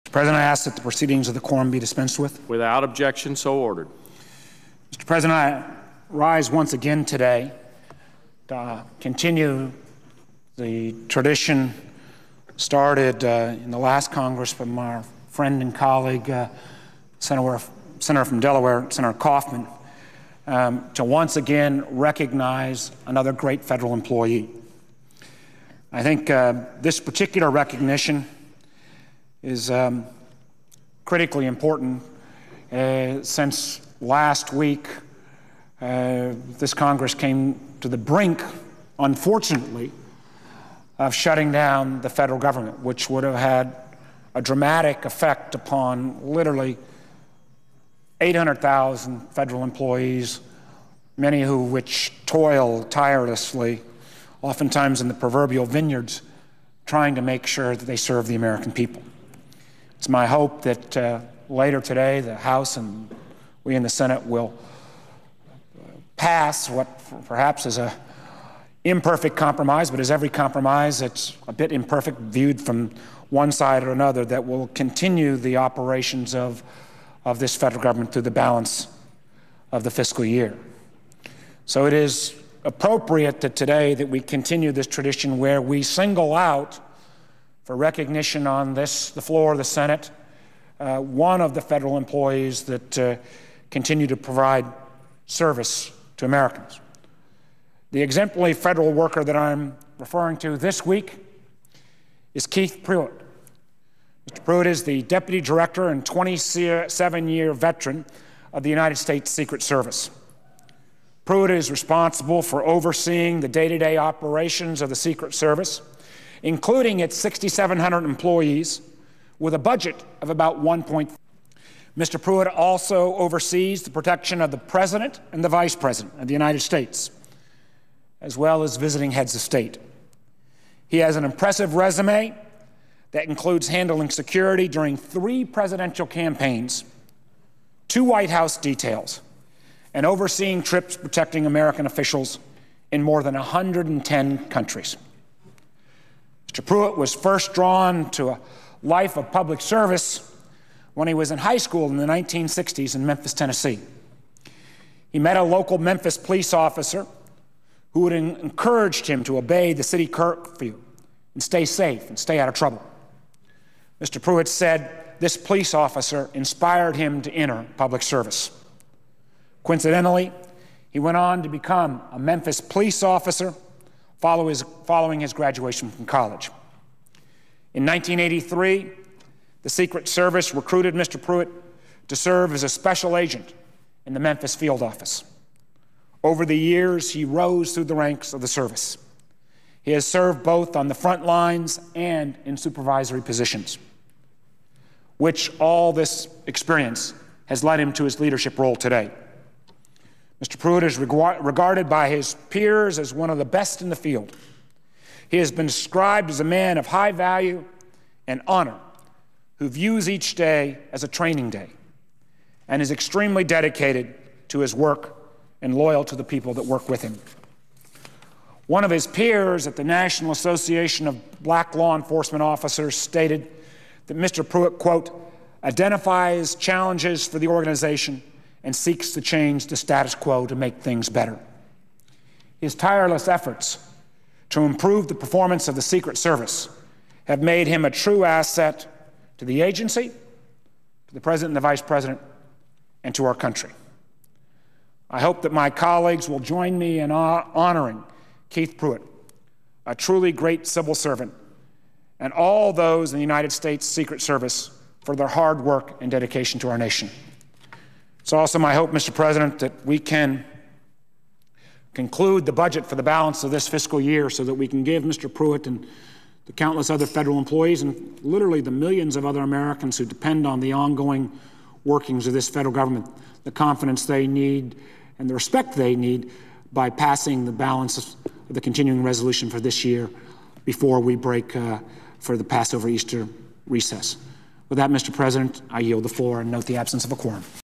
Mr. President, I ask that the proceedings of the quorum be dispensed with. Without objection, so ordered. Mr. President, I rise once again today to continue the tradition started in the last Congress from our friend and colleague, Senator from Delaware, Senator Kaufman, to once again recognize another great federal employee. I think this particular recognition is critically important since last week this Congress came to the brink, unfortunately, of shutting down the federal government, which would have had a dramatic effect upon literally 800,000 federal employees, many of which toil tirelessly, oftentimes in the proverbial vineyards, trying to make sure that they serve the American people. It's my hope that later today the House and we in the Senate will pass what perhaps is a imperfect compromise, but as every compromise, it's a bit imperfect viewed from one side or another, that will continue the operations of this federal government through the balance of the fiscal year. So it is appropriate that today that we continue this tradition where we single out for recognition on the floor of the Senate one of the federal employees that continue to provide service to Americans. The exemplary federal worker that I'm referring to this week is Keith Prewitt. Mr. Prewitt is the Deputy Director and 27-year veteran of the United States Secret Service. Prewitt is responsible for overseeing the day-to-day operations of the Secret Service, including its 6,700 employees, with a budget of about $1.5 Mr. Prewitt also oversees the protection of the President and the Vice President of the United States, as well as visiting heads of state. He has an impressive resume that includes handling security during 3 presidential campaigns, 2 White House details, and overseeing trips protecting American officials in more than 110 countries. Mr. Prewitt was first drawn to a life of public service when he was in high school in the 1960s in Memphis, Tennessee. He met a local Memphis police officer who had encouraged him to obey the city curfew and stay safe and stay out of trouble. Mr. Prewitt said this police officer inspired him to enter public service. Coincidentally, he went on to become a Memphis police officer following his graduation from college. In 1983, the Secret Service recruited Mr. Prewitt to serve as a special agent in the Memphis field office. Over the years, he rose through the ranks of the service. He has served both on the front lines and in supervisory positions, which all this experience has led him to his leadership role today. Mr. Prewitt is regarded by his peers as one of the best in the field. He has been described as a man of high value and honor who views each day as a training day and is extremely dedicated to his work and loyal to the people that work with him. One of his peers at the National Association of Black Law Enforcement Officers stated that Mr. Prewitt, quote, identifies challenges for the organization and seeks to change the status quo to make things better. His tireless efforts to improve the performance of the Secret Service have made him a true asset to the agency, to the President and the Vice President, and to our country. I hope that my colleagues will join me in honoring Keith Prewitt, a truly great civil servant, and all those in the United States Secret Service for their hard work and dedication to our nation. It's also my hope, Mr. President, that we can conclude the budget for the balance of this fiscal year so that we can give Mr. Prewitt and the countless other federal employees and literally the millions of other Americans who depend on the ongoing workings of this federal government the confidence they need and the respect they need by passing the balance of the continuing resolution for this year before we break for the Passover Easter recess. With that, Mr. President, I yield the floor and note the absence of a quorum.